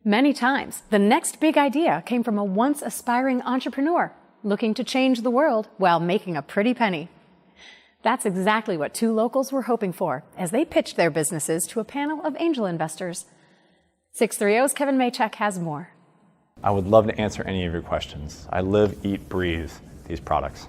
Many times, the next big idea came from a once aspiring entrepreneur looking to change the world while making a pretty penny. That's exactly what two locals were hoping for as they pitched their businesses to a panel of angel investors. 630's Kevin Machak has more. I would love to answer any of your questions. I live, eat, breathe these products.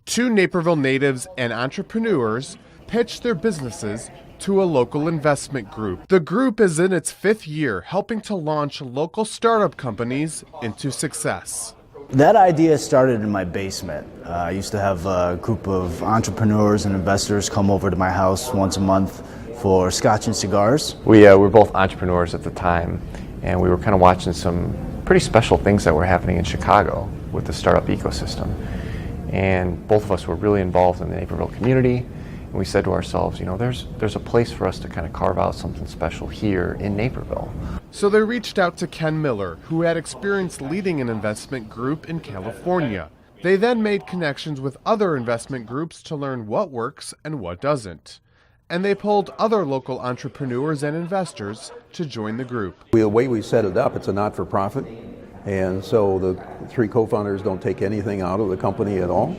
Two Naperville natives and entrepreneurs pitched their businesses to a local investment group. The group is in its 5th year, helping to launch local startup companies into success. That idea started in my basement. I used to have a group of entrepreneurs and investors come over to my house once a month for scotch and cigars. We were both entrepreneurs at the time, and we were kind of watching some pretty special things that were happening in Chicago with the startup ecosystem. And both of us were really involved in the Naperville community, and we said to ourselves, you know, there's a place for us to kind of carve out something special here in Naperville. So they reached out to Ken Miller, who had experience leading an investment group in California. They then made connections with other investment groups to learn what works and what doesn't. And they pulled other local entrepreneurs and investors to join the group. The way we set it up, it's a not-for-profit, and so the 3 co-founders don't take anything out of the company at all.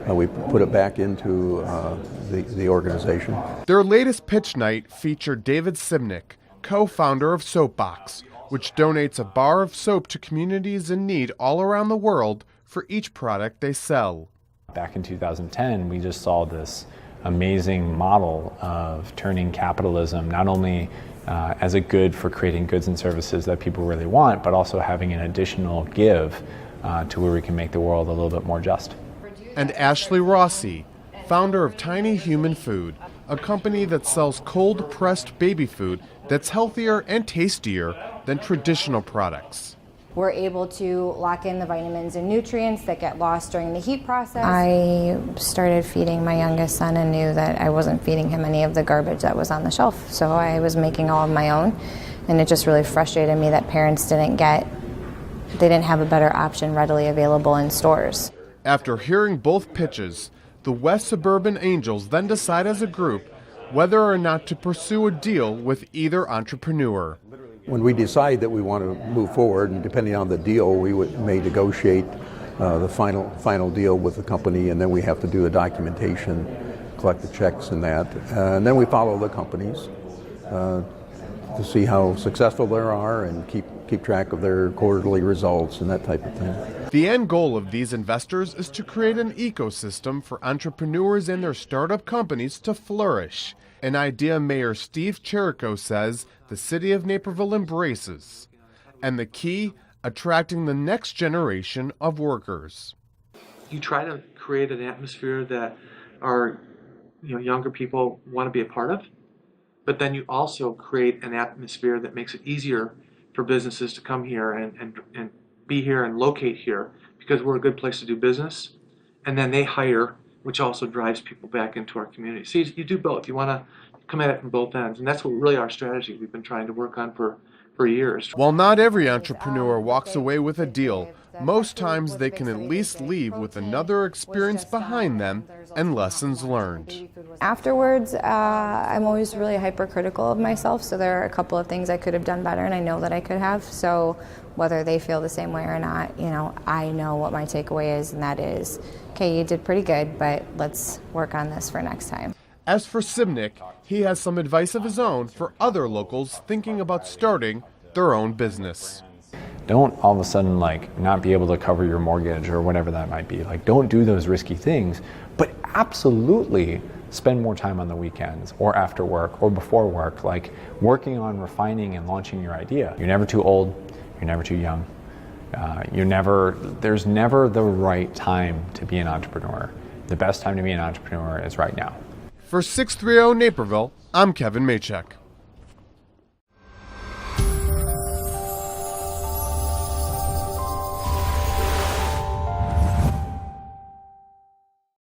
We put it back into the organization. Their latest pitch night featured David Simnick, co-founder of Soapbox, which donates a bar of soap to communities in need all around the world for each product they sell. Back in 2010, we just saw this amazing model of turning capitalism not only as a good for creating goods and services that people really want, but also having an additional give to where we can make the world a little bit more just. And Ashley Rossi, founder of Tiny Human Food, a company that sells cold-pressed baby food that's healthier and tastier than traditional products. We're able to lock in the vitamins and nutrients that get lost during the heat process. I started feeding my youngest son and knew that I wasn't feeding him any of the garbage that was on the shelf. So I was making all of my own, and it just really frustrated me that parents didn't have a better option readily available in stores. After hearing both pitches, the West Suburban Angels then decide as a group whether or not to pursue a deal with either entrepreneur. When we decide that we want to move forward, and depending on the deal, we may negotiate the final deal with the company, and then we have to do the documentation, collect the checks and that. And then we follow the companies to see how successful they are and keep track of their quarterly results and that type of thing. The end goal of these investors is to create an ecosystem for entrepreneurs and their startup companies to flourish, an idea Mayor Steve Cherico says the city of Naperville embraces. And the key, attracting the next generation of workers. You try to create an atmosphere that our younger people want to be a part of, but then you also create an atmosphere that makes it easier for businesses to come here and be here and locate here because we're a good place to do business. And then they hire, which also drives people back into our community. So you do both. You want to come at it from both ends. And that's what really our strategy we've been trying to work on for years. While not every entrepreneur walks away with a deal, most times they can at least leave with another experience behind them and lessons learned. Afterwards, I'm always really hypercritical of myself, so there are a couple of things I could have done better, and I know that I could have. So whether they feel the same way or not, I know what my takeaway is, and that is, okay, you did pretty good, but let's work on this for next time. As for Simnick, he has some advice of his own for other locals thinking about starting their own business. Don't all of a sudden not be able to cover your mortgage or whatever that might be. Don't do those risky things, but absolutely spend more time on the weekends or after work or before work, working on refining and launching your idea. You're never too old, you're never too young. There's never the right time to be an entrepreneur. The best time to be an entrepreneur is right now. For 630 Naperville, I'm Kevin Machak.